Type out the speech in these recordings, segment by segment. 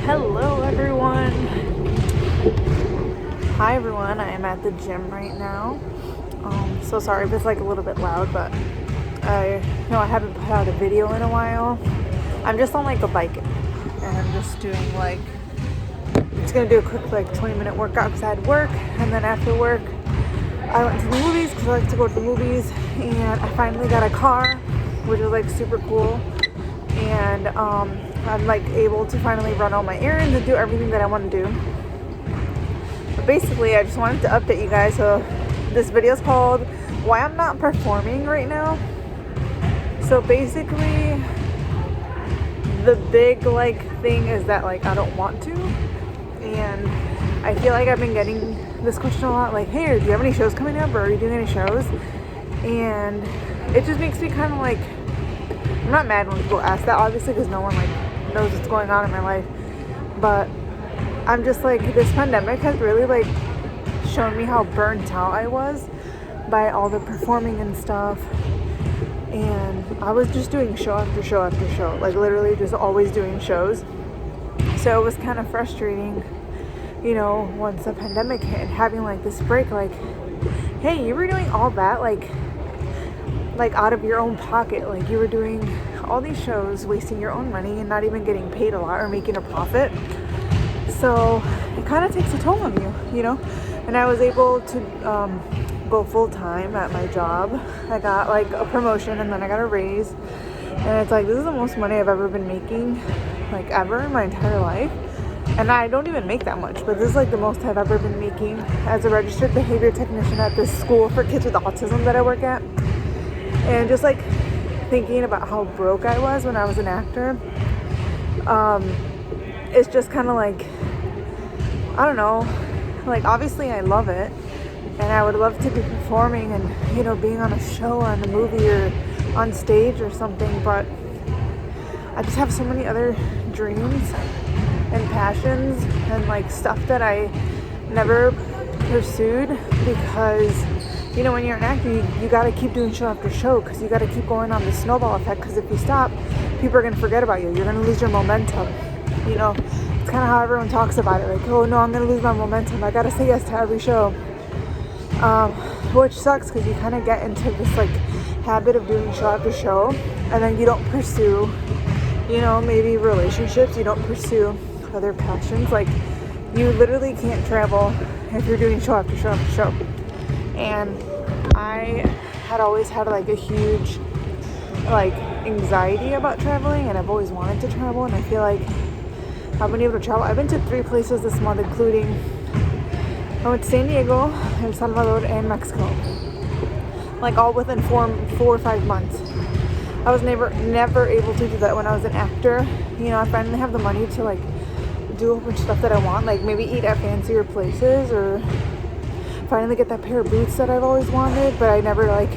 Hello everyone. Hi everyone, I am at the gym right now. So sorry if it's like a little bit loud, but I know I haven't put out a video in a while. I'm just on like a bike and I'm just doing like, just gonna do a quick like 20-minute workout because I had work, and then after work I went to the movies because I like to go to the movies, and I finally got a car, which is like super cool. And I'm like able to finally run all my errands and do everything that I want to do. But basically, I just wanted to update you guys. So this video is called "Why I'm Not Performing Right Now." So basically, the big like thing is that like I don't want to, and I feel like I've been getting this question a lot, like, "Hey, do you have any shows coming up, or are you doing any shows?" And it just makes me kind of like, I'm not mad when people ask that, obviously, because no one like knows what's going on in my life, but I'm just like, this pandemic has really like shown me how burnt out I was by all the performing and stuff. And I was just doing show after show after show, like literally just always doing shows. So it was kind of frustrating, you know, once the pandemic hit, having like this break, like, hey, you were doing all that like out of your own pocket, like you were doing all these shows, wasting your own money and not even getting paid a lot or making a profit. So it kind of takes a toll on you, you know. And I was able to go full time at my job. I got like a promotion and then I got a raise, and it's like, this is the most money I've ever been making, like ever in my entire life. And I don't even make that much, but this is like the most I've ever been making as a registered behavior technician at this school for kids with autism that I work at. And just like thinking about how broke I was when I was an actor, it's just kind of like, I don't know, like obviously I love it and I would love to be performing and, you know, being on a show or on a movie or on stage or something, but I just have so many other dreams and passions and like stuff that I never pursued, because, you know, when you're an actor, you got to keep doing show after show, because you got to keep going on the snowball effect, because if you stop, people are going to forget about you. You're going to lose your momentum, you know. It's kind of how everyone talks about it, like, oh no, I'm going to lose my momentum, I got to say yes to every show, which sucks, because you kind of get into this like habit of doing show after show, and then you don't pursue, you know, maybe relationships, you don't pursue other passions. Like, you literally can't travel if you're doing show after show after show. And I had always had like a huge like anxiety about traveling, and I've always wanted to travel, and I feel like I've been able to travel. I've been to 3 places this month, including I went to San Diego, El Salvador, and Mexico, like all within 4 or 5 months. I was never able to do that when I was an actor. You know, I finally have the money to like do a bunch of stuff that I want, like maybe eat at fancier places, or finally get that pair of boots that I've always wanted, but I never like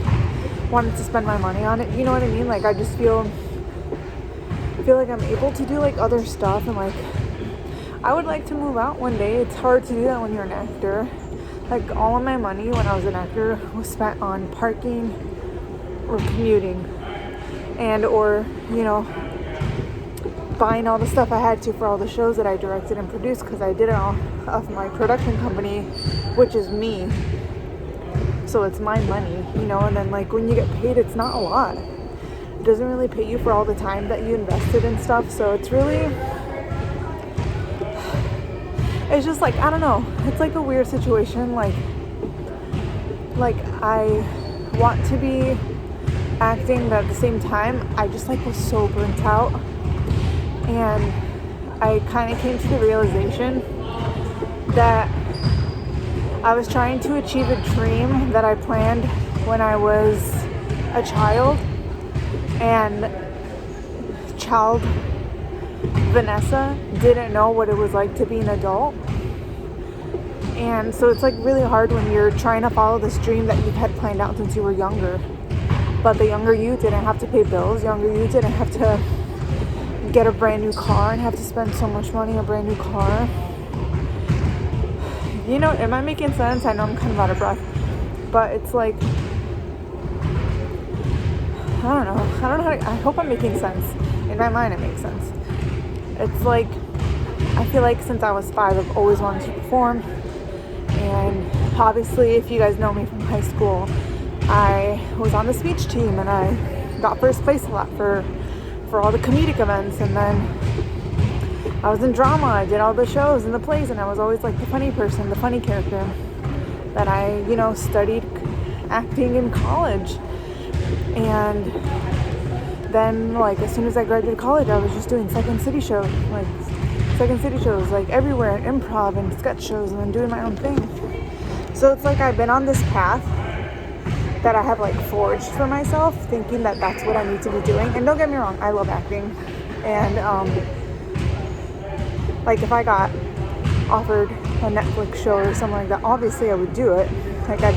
wanted to spend my money on it. You know what I mean? Like, I just feel like I'm able to do like other stuff, and like I would like to move out one day. It's hard to do that when you're an actor. Like, all of my money when I was an actor was spent on parking or commuting, and or, you know, buying all the stuff I had to for all the shows that I directed and produced, because I did it all of my production company, which is me. So it's my money, you know. And then like when you get paid, it's not a lot. It doesn't really pay you for all the time that you invested in stuff. So it's really, it's just like, I don't know, it's like a weird situation. Like I want to be acting, but at the same time I just like was so burnt out. And I kind of came to the realization that I was trying to achieve a dream that I planned when I was a child, and child Vanessa didn't know what it was like to be an adult. And so it's like really hard when you're trying to follow this dream that you've had planned out since you were younger, but the younger you didn't have to pay bills, younger you didn't have to get a brand new car and have to spend so much money on a brand new car. You know, am I making sense? I know I'm kind of out of breath, but it's like, I don't know how to, I hope I'm making sense. In my mind, it makes sense. It's like I feel like since I was 5, I've always wanted to perform. And obviously, if you guys know me from high school, I was on the speech team and I got first place a lot for all the comedic events. And then I was in drama. I did all the shows and the plays, and I was always like the funny person, the funny character. That I, studied acting in college. And then, like, as soon as I graduated college, I was just doing Second City shows, like everywhere, improv and sketch shows, and then doing my own thing. So it's like I've been on this path that I have like forged for myself, thinking that that's what I need to be doing. And don't get me wrong, I love acting. And like if I got offered a Netflix show or something like that, obviously I would do it. Like I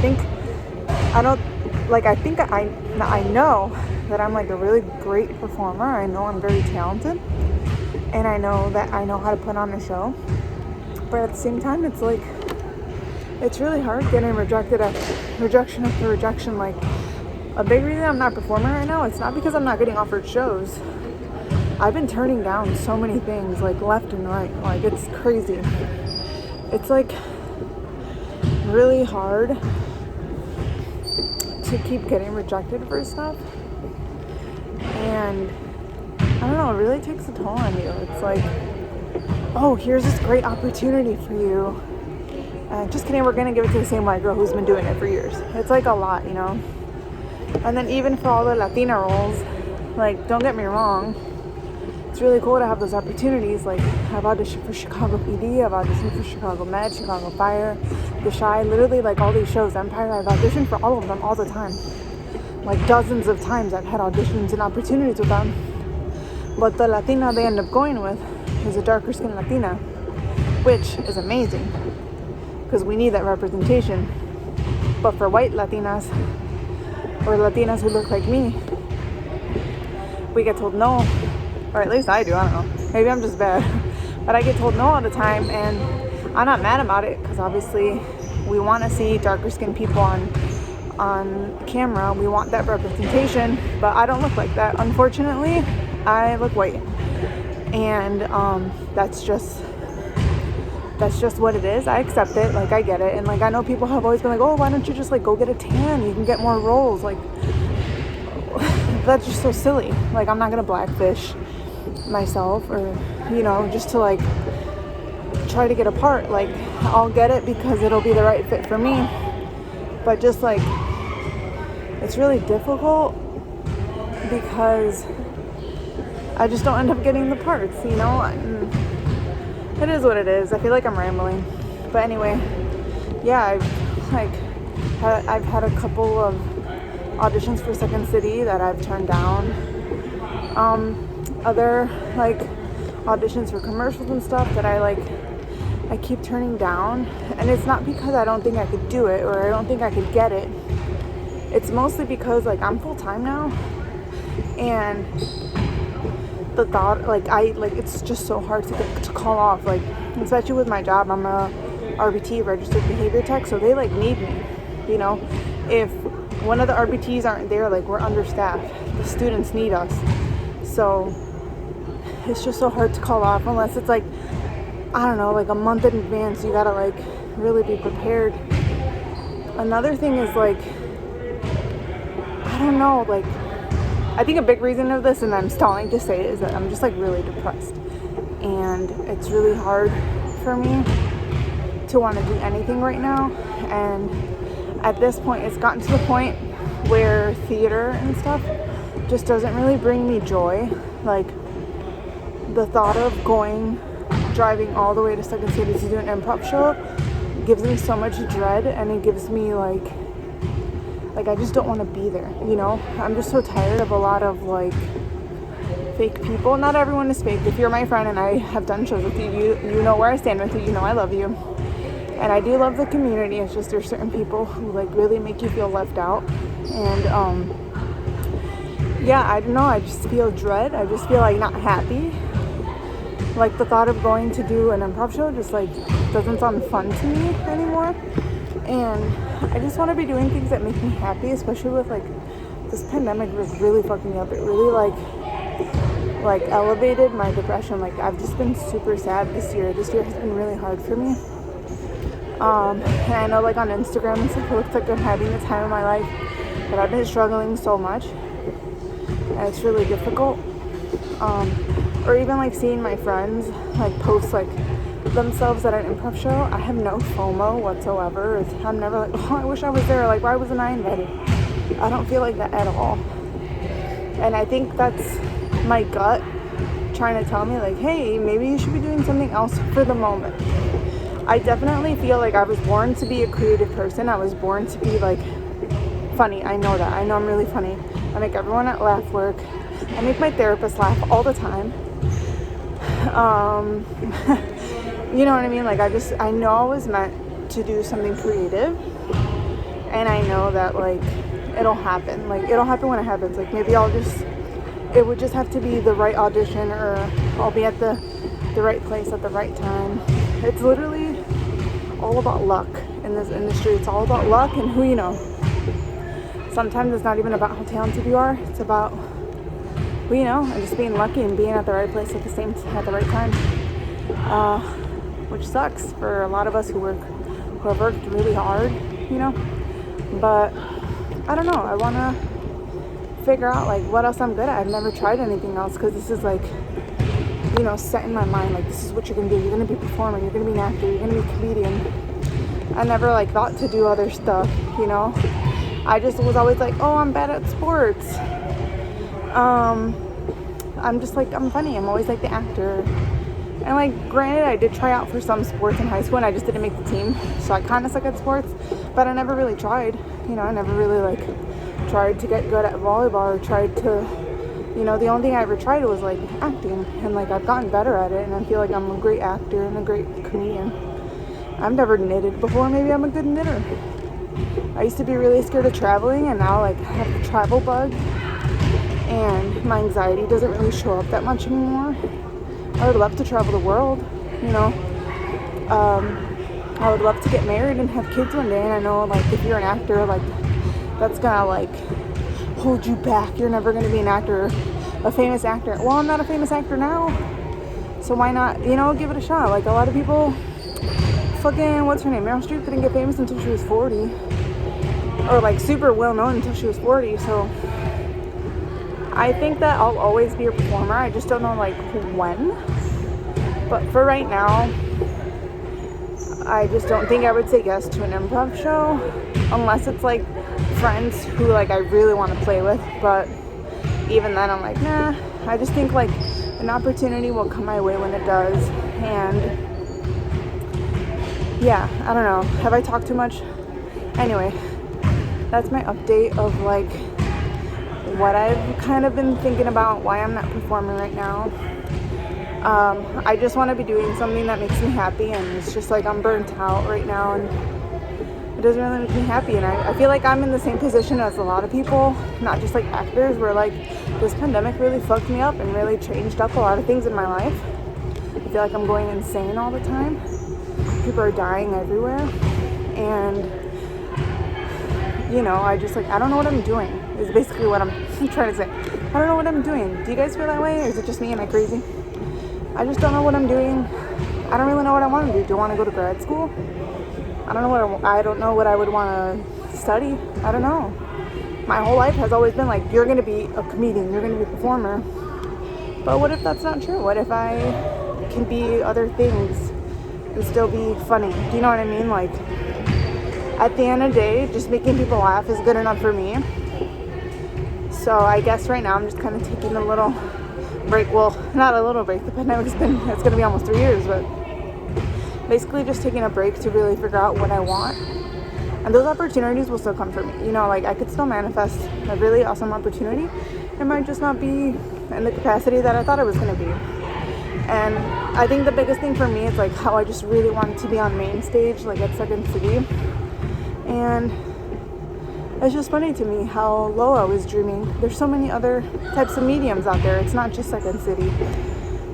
know that I'm like a really great performer. I know I'm very talented, and I know that I know how to put on a show. But at the same time, it's like, it's really hard getting rejection after rejection. Like, a big reason I'm not performing right now, it's not because I'm not getting offered shows. I've been turning down so many things, like left and right. Like, it's crazy. It's like really hard to keep getting rejected for stuff. And I don't know, it really takes a toll on you. It's like, oh, here's this great opportunity for you. Just kidding, we're gonna give it to the same white girl who's been doing it for years. It's like a lot, And then even for all the Latina roles, like, don't get me wrong, it's really cool to have those opportunities. Like, I've auditioned for Chicago PD, I've auditioned for Chicago Med, Chicago Fire, The Chi, literally like all these shows, Empire, I've auditioned for all of them all the time. Like dozens of times I've had auditions and opportunities with them. But the Latina they end up going with is a darker skinned Latina, which is amazing because we need that representation. But for white Latinas or Latinas who look like me, we get told no, or at least I do, I don't know. Maybe I'm just bad. But I get told no all the time, and I'm not mad about it because obviously we want to see darker skinned people on camera. We want that representation, but I don't look like that. Unfortunately, I look white, and that's just what it is. I accept it, like I get it, and like I know people have always been like, oh, why don't you just like go get a tan? You can get more roles. Like, that's just so silly. Like, I'm not gonna blackfish myself, or just to like try to get a part. Like, I'll get it because it'll be the right fit for me, but just like, it's really difficult because I just don't end up getting the parts, It is what it is. I feel like I'm rambling, but anyway, yeah, I've had a couple of auditions for Second City that I've turned down. Other like auditions for commercials and stuff that I keep turning down, and it's not because I don't think I could do it or I don't think I could get it. It's mostly because like I'm full time now, and the thought it's just so hard to call off, like especially with my job. I'm a RBT, registered behavior tech, so they like need me. If one of the RBTs aren't there, like we're understaffed. The students need us, so it's just so hard to call off unless it's like, I don't know, like a month in advance. You gotta like really be prepared. Another thing is like, I don't know, like I think a big reason of this, and I'm stalling to say it, is that I'm just like really depressed, and it's really hard for me to want to do anything right now. And at this point, it's gotten to the point where theater and stuff just doesn't really bring me joy. Like, the thought of driving all the way to Second City to do an improv show gives me so much dread, and it gives me like I just don't want to be there, I'm just so tired of a lot of like fake people. Not everyone is fake. If you're my friend and I have done shows with you, you know where I stand with you, I love you, and I do love the community. It's just there's certain people who like really make you feel left out, and I don't know, I just feel dread. I just feel like not happy. Like, the thought of going to do an improv show just like doesn't sound fun to me anymore. And I just want to be doing things that make me happy, especially with like this pandemic was really fucking me up. It really like like elevated my depression. Like I've just been super sad this year. This year has been really hard for me. And I know like on Instagram and stuff it looks like I'm having the time of my life, but I've been struggling so much and it's really difficult. Or even like seeing my friends like post like themselves at an improv show, I have no FOMO whatsoever. I'm never like, oh, I wish I was there, like why wasn't I invited? I don't feel like that at all. And I think that's my gut trying to tell me like, hey, maybe you should be doing something else for the moment. I definitely feel like I was born to be a creative person. I was born to be like funny. I know that. I know I'm really funny. I make everyone laugh work. I make my therapist laugh all the time. You know what I mean? Like I know I was meant to do something creative, and I know that like it'll happen. Like it'll happen when it happens. Like maybe it would just have to be the right audition, or I'll be at the right place at the right time. It's literally all about luck in this industry. It's all about luck and who you know. Sometimes it's not even about how talented you are. It's about who you know and just being lucky and being at the right place at the right time. Which sucks for a lot of us who have worked really hard, you know. But I don't know. I want to figure out like what else I'm good at. I've never tried anything else because this is like, you know, set in my mind, like this is what you're gonna do. You're gonna be a performer, you're gonna be an actor, you're gonna be a comedian. I never like thought to do other stuff, you know. I just was always like, oh, I'm bad at sports. I'm just like, I'm funny. I'm always like the actor. And like, granted, I did try out for some sports in high school and I just didn't make the team. So I kind of suck at sports, but I never really tried. You know, I never really like tried to get good at volleyball or tried to, you know, the only thing I ever tried was like acting, and like I've gotten better at it, and I feel like I'm a great actor and a great comedian. I've never knitted before. Maybe I'm a good knitter. I used to be really scared of traveling, and now like I have the travel bug, and my anxiety doesn't really show up that much anymore. I would love to travel the world, you know. I would love to get married and have kids one day, and I know like if you're an actor, like that's gonna like hold you back. You're never gonna be an actor, a famous actor. Well, I'm not a famous actor now, so why not, you know, give it a shot. Like a lot of people, fucking what's her name, Meryl Streep didn't get famous until she was 40, or like super well known until she was 40. So I think that I'll always be a performer. I just don't know like when, but for right now I just don't think I would say yes to an improv show unless it's like friends who like I really want to play with. But even then I'm like, nah. I just think like an opportunity will come my way when it does. And yeah, I don't know, have I talked too much? Anyway, that's my update of like what I've kind of been thinking about, why I'm not performing right now. I just want to be doing something that makes me happy, and it's just like I'm burnt out right now and it doesn't really make me happy. And I feel like I'm in the same position as a lot of people, not just like actors, where like this pandemic really fucked me up and really changed up a lot of things in my life. I feel like I'm going insane all the time. People are dying everywhere, and you know, I just like, I don't know what I'm doing is basically what I'm trying to say. I don't know what I'm doing. Do you guys feel that way, or is it just me? Am I crazy? I just don't know what I'm doing. I don't really know what I want to do. Do I want to go to grad school? I don't know what I would want to study. I don't know. My whole life has always been like, you're going to be a comedian, you're going to be a performer. But what if that's not true? What if I can be other things and still be funny? Do you know what I mean? Like, at the end of the day, just making people laugh is good enough for me. So I guess right now I'm just kind of taking a little break. Well, not a little break. The pandemic's been, it's going to be almost 3 years, but basically just taking a break to really figure out what I want. And those opportunities will still come for me. You know, like I could still manifest a really awesome opportunity. It might just not be in the capacity that I thought it was going to be. And I think the biggest thing for me is like how I just really wanted to be on main stage, like at Second City. And it's just funny to me how low I was dreaming. There's so many other types of mediums out there. It's not just Second City.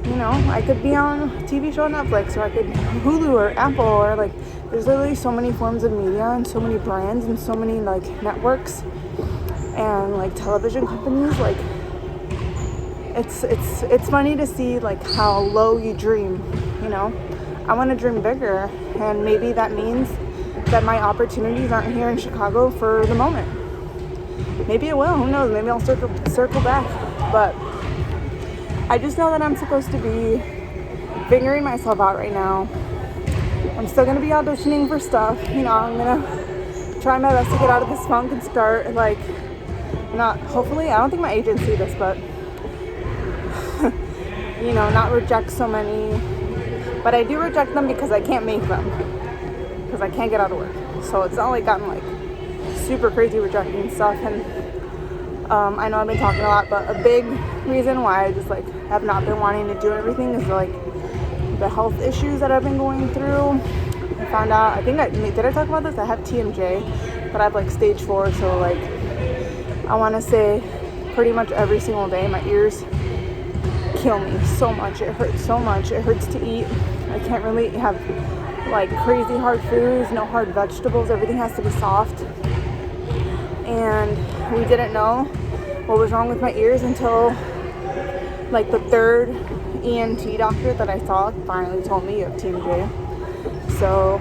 You know, I could be on a TV show on Netflix, or I could Hulu or Apple, or like there's literally so many forms of media and so many brands and so many like networks and like television companies. Like it's funny to see like how low you dream, you know. I want to dream bigger, and maybe that means that my opportunities aren't here in Chicago for the moment. Maybe it will, who knows, maybe I'll circle back, but I just know that I'm supposed to be figuring myself out right now. I'm still going to be auditioning for stuff, you know. I'm going to try my best to get out of this funk and start, like, hopefully, I don't think my agents see this, but you know, not reject so many, but I do reject them because I can't make them, because I can't get out of work. So it's not like I'm like super crazy rejecting stuff. And I know I've been talking a lot, but a big reason why I just like have not been wanting to do everything is like the health issues that I've been going through. I found out, did I talk about this? I have TMJ, but I have like stage 4, so like I want to say pretty much every single day my ears kill me so much. It hurts so much. It hurts to eat. I can't really have like crazy hard foods, no hard vegetables. Everything has to be soft. And we didn't know what was wrong with my ears until like the 3rd ENT doctor that I saw finally told me you have TMJ. So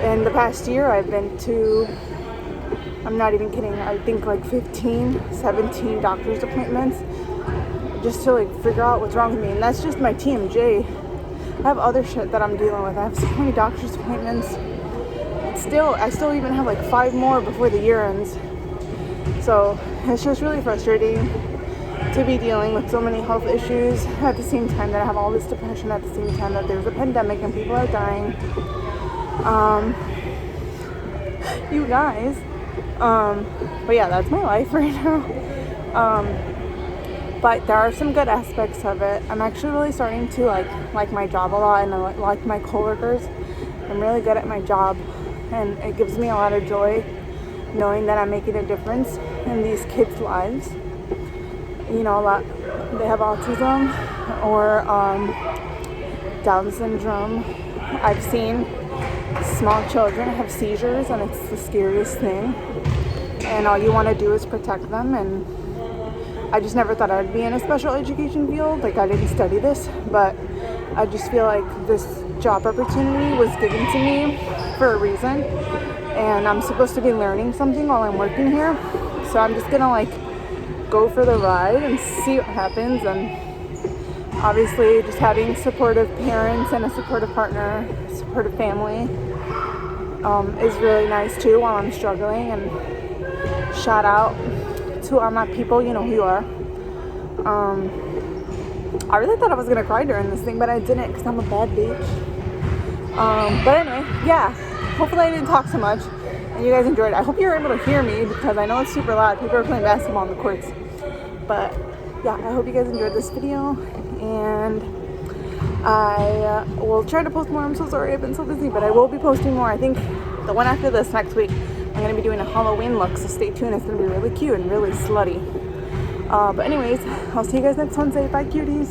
in the past year I've been to, I'm not even kidding, I think like 15, 17 doctor's appointments just to like figure out what's wrong with me. And that's just my TMJ. I have other shit that I'm dealing with. I have so many doctor's appointments. I still even have like 5 more before the year ends. So it's just really frustrating to be dealing with so many health issues at the same time that I have all this depression, at the same time that there's a pandemic and people are dying. You guys. But yeah, that's my life right now. But there are some good aspects of it. I'm actually really starting to like my job a lot, and I like my coworkers. I'm really good at my job, and it gives me a lot of joy knowing that I'm making a difference in these kids' lives. You know, they have autism or Down syndrome. I've seen small children have seizures, and it's the scariest thing. And all you want to do is protect them. And I just never thought I'd be in a special education field. Like, I didn't study this, but I just feel like this job opportunity was given to me for a reason, and I'm supposed to be learning something while I'm working here. So I'm just gonna like go for the ride and see what happens. And obviously just having supportive parents and a supportive partner, supportive family is really nice too while I'm struggling. And shout out to all my people, you know who you are. I really thought I was gonna cry during this thing, but I didn't, because I'm a bad bitch. But anyway, yeah, hopefully I didn't talk so much and you guys enjoyed it. I hope you were able to hear me, because I know it's super loud. People are playing basketball on the courts. But yeah, I hope you guys enjoyed this video, and I will try to post more. I'm so sorry I've been so busy, but I will be posting more. I think the one after this next week, I'm going to be doing a Halloween look, so stay tuned. It's going to be really cute and really slutty. But anyways, I'll see you guys next Wednesday. Bye, cuties.